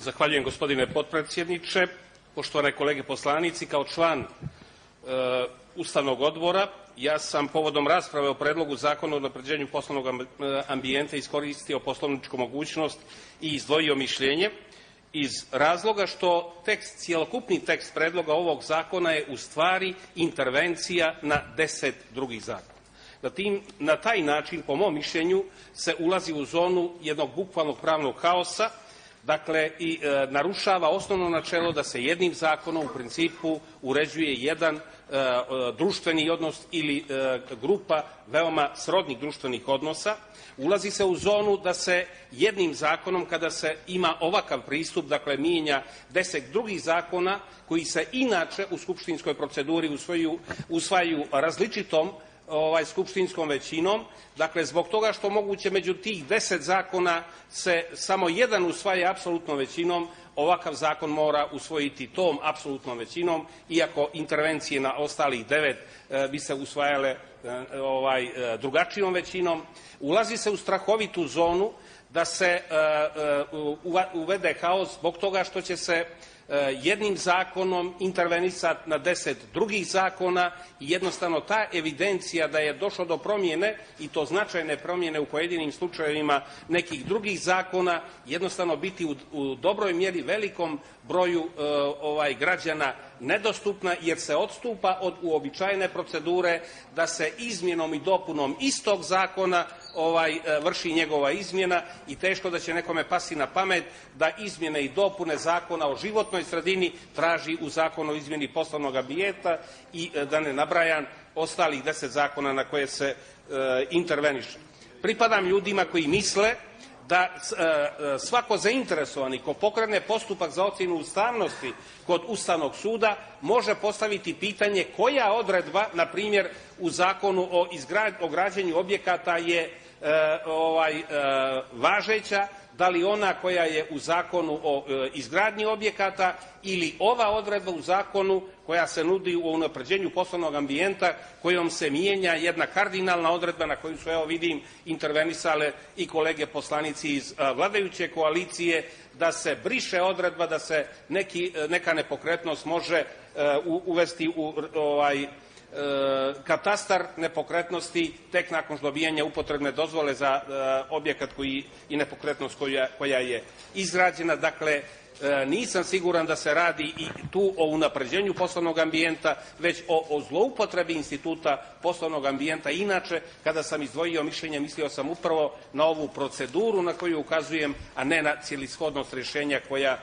Zahvaljujem, gospodine potpredsjedniče. Poštovane kolege poslanici, kao član Ustavnog odbora, ja sam povodom rasprave o Predlogu zakona o unapređenju poslovnog ambijenta iskoristio poslovničku mogućnost i izdvojio mišljenje iz razloga što cijelokupni tekst predloga ovog zakona je u stvari intervencija na 10 drugih zakona. Na taj način, po mom mišljenju, se ulazi u zonu jednog bukvalnog pravnog haosa, dakle, i narušava osnovno načelo da se jednim zakonom u principu uređuje jedan društveni odnos ili grupa veoma srodnih društvenih odnosa. Ulazi se u zonu da se jednim zakonom, kada se ima ovakav pristup, dakle, mijenja 10 drugih zakona koji se inače u skupštinskoj proceduri usvajaju različitom skupštinskom većinom. Dakle, zbog toga što moguće među tih 10 zakona se samo jedan usvaja apsolutnom većinom, ovakav zakon mora usvojiti tom apsolutnom većinom, iako intervencije na ostalih 9 bi se usvajale drugačijom većinom. Ulazi se u strahovitu zonu da se uvede haos zbog toga što će se jednim zakonom intervenisati na 10 drugih zakona i jednostavno ta evidencija da je došlo do promjene, i to značajne promjene u pojedinim slučajevima nekih drugih zakona, jednostavno biti u dobroj mjeri velikom broju građana nedostupna, jer se odstupa od uobičajene procedure da se izmjenom i dopunom istog zakona vrši njegova izmjena, i teško da će nekome pasti na pamet da izmjene i dopune Zakona o životnoj sredini traži u Zakonu o izmjeni poslovnog ambijenta i da ne nabrajam ostalih 10 zakona na koje se interveniše. Pripadam ljudima koji misle da svako zainteresovani ko pokrene postupak za ocjenu ustavnosti kod Ustavnog suda može postaviti pitanje koja odredba, na primjer u Zakonu o građenju objekata, je važeća, da li ona koja je u Zakonu o izgradnji objekata ili ova odredba u zakonu koja se nudi u unapređenju poslovnog ambijenta, kojom se mijenja jedna kardinalna odredba na koju su, evo vidim, intervenisale i kolege poslanici iz vladajuće koalicije, da se briše odredba da se neka nepokretnost može uvesti u katastar nepokretnosti tek nakon dobijanja upotrebne dozvole za objekat i nepokretnost koja je izgrađena. Dakle, nisam siguran da se radi i tu o unapređenju poslovnog ambijenta, već o zloupotrebi instituta poslovnog ambijenta. Inače, kada sam izdvojio mišljenje, mislio sam upravo na ovu proceduru na koju ukazujem, a ne na celishodnost rješenja koja